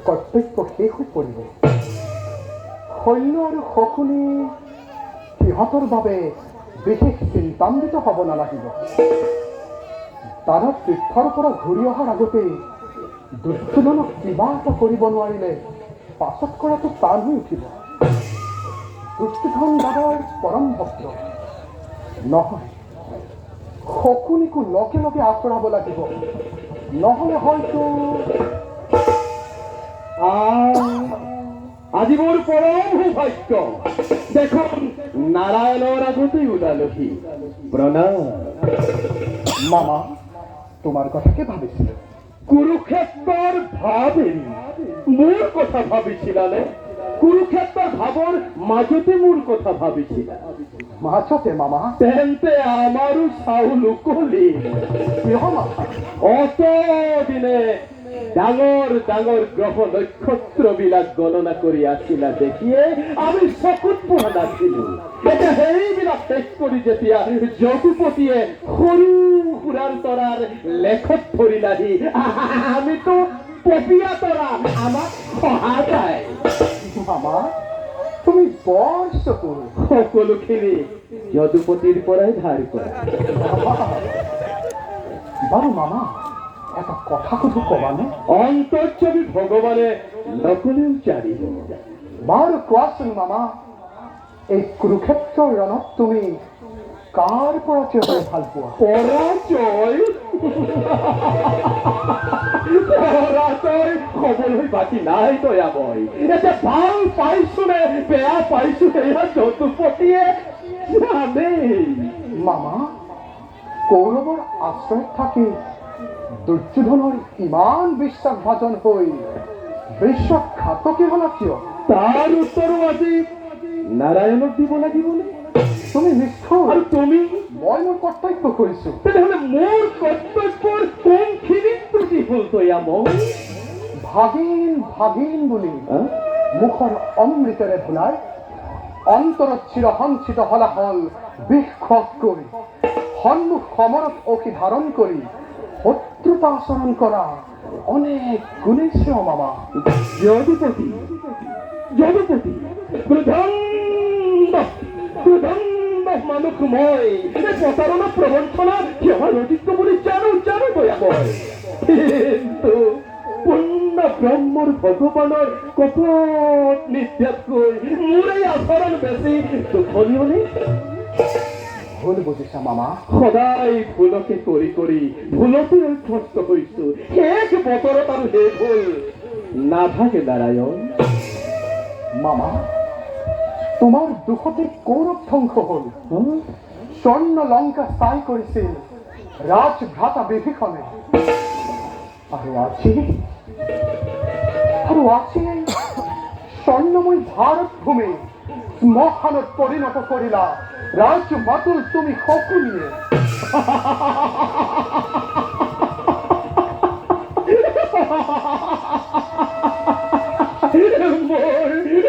কৰ্তব্য শেষ হৈ পৰিব। সৈন্য আৰু শকুনি সিহঁতৰ বাবে বিশেষ চিন্তান্বিত হ'ব নালাগিব। দানৱ তীৰ্থৰ পৰা ঘূৰি অহাৰ আগতেই দুৰ্যোধনক কিবা এটা কৰিব নোৱাৰিলে পাছত কৰাটো টান হৈ উঠিব। দুৰ্যোধন দাদাৰ পৰম ভক্ত নহয়, শকুনিকো লগে লগে আঁতৰাব লাগিব, নহ'লে হয়তো আজি মোৰ পৰম সৌভাগ্য। দেখোন নাৰায়ণৰ আগতেই ওলালহি। প্ৰণাম। মামা, তোমাৰ কথাকে ভাবিছিলো। কুৰুক্ষেত্ৰৰ ভাৱ এৰি মোৰ কথা ভাবিছিলানে? কুৰুক্ষেত্ৰৰ ভাৱৰ মাজতে মোৰ কথা ভাবিছিলা? মাজতে মামা? তেন্তে আমাৰো চাউল উকলি। কিয় মামা? অত দিনে ডাঙৰ ডাঙৰ গ্ৰহ নক্ষত্ৰবিলাক গণনা কৰি আছিলা দেখিয়ে আমি চকুত পোৱা নাছিলো। এতিয়া সেইবিলাক শেষ কৰি যেতিয়া যদুপতিয়ে সৰু সুৰাৰ তৰাৰ লেখত ধৰিলাহি, আমিতো পপীয়া তৰা, আমাক সহায়। মামা, তুমি বৰ চতুৰ। সকলোখিনি যদুপতিৰ পৰাই ধাৰ কৰা। বাৰু মামা, এটা কথা সুধো, কবানে? অন্তৰ্যামী ভগৱানে নকলেও জানিব। বাৰু কোৱাচোন মামা, এই কুৰুক্ষেত্ৰৰ ৰণত তুমি কাৰ পৰা থিয় হৈ ভাল পোৱা? পৰাজয় পৰাজয় হ'বলৈ বাকী নাই দয়াময়। এতিয়া ভাল পাইছো নে বেয়া পাইছো সেয়া যদুপতিয়ে জানেই। মামা, কৌৰৱৰ আশ্ৰয়ত থাকি দুৰ্যোধনৰ ইমান বিশ্বাসভাজন হৈ বিশ্বাসঘাতকী হলা কিয়? তাৰ উত্তৰো আজি নাৰায়ণক দিব লাগিবনে? তুমি নিষ্ঠুৰ। আৰু তুমি? মই মোৰ কৰ্তব্য কৰিছো। তেনেহ'লে মোৰ কৰ্তব্যৰ কোনখিনিত ত্ৰুটি হ'ল দয়াময়? ভাগিন ভাগিন বুলি মুখৰ অমৃতেৰে ভুলাই অন্তৰত চিৰসঞ্চিত হলাহল বিষ খোৱাক কৰি সন্মুখ সমৰত অখি ধাৰণ কৰি শত্ৰুতা আচৰণ কৰা অনেক গুণেই শ্ৰেয় মামা। যদুপতি যদুপতি মানুহ মই প্ৰতাৰণা প্ৰবঞ্চনা কিহৰ অধিক বুলি জানো দয়াময়। কিন্তু পূৰ্ণ ব্ৰহ্মৰ ভগৱানৰ কপট নিত্যাতকৈ মোৰ এই আচৰণ বেছি দুখনীয়নে? ভুল বুজিছা মামা। সদায় ভুলকে কৰি কৰি ভুলতে অভ্যস্ত হৈছো। শেষ বতৰত আৰু সেই ভুল নাথাকে নাৰায়ণ। মামা, তোমাৰ দুখতে কৌৰৱ ধ্বংস হল। স্বৰ্ণ লংকা চাই কৰিছিল ৰাজভ্ৰাতা বিভীষণে। আৰু আজি স্বৰ্ণময় ভাৰত ভূমি শ্মশানত পৰিণত কৰিলা ৰাজ মাতুল তুমি শকুনিয়ে।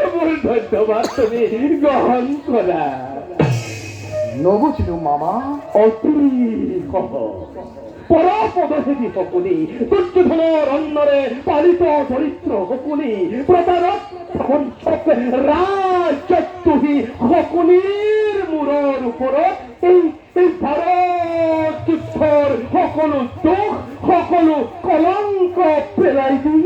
মোৰ ধন্যবাদ তুমি গ্ৰহণ কৰা। নবুজিলো মামা। অতি পৰপদহেদি শকুনি, দুৰ্যোধনৰ অন্নৰে পালিত দৰিদ্ৰ শকুনি, প্ৰতাৰক বঞ্চক ৰাজদ্ৰোহী শকুনিৰ মূৰৰ ওপৰত এই ভাৰত যুদ্ধৰ সকলো দুখ সকলো কলংক পেলাই দি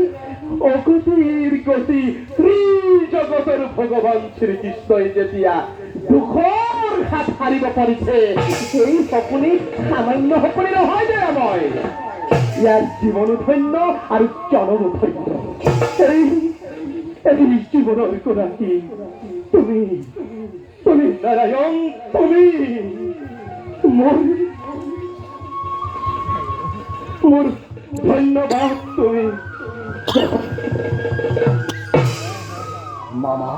অগতিৰ গতি ত্ৰিজগতৰ ভগৱান শ্ৰীকৃষ্ণই যেতিয়া দুখৰ হাত সাৰিব পাৰিছে, সেই শকুনি সামান্য শকুনি নহয় দয়াময়। ইয়াৰ জীৱনো ধন্য আৰু জনমো ধন্য। এই জীৱনৰ গৰাকী তুমি নাৰায়ণ, তুমি মোৰ ধন্যবাদ তুমি। মামা,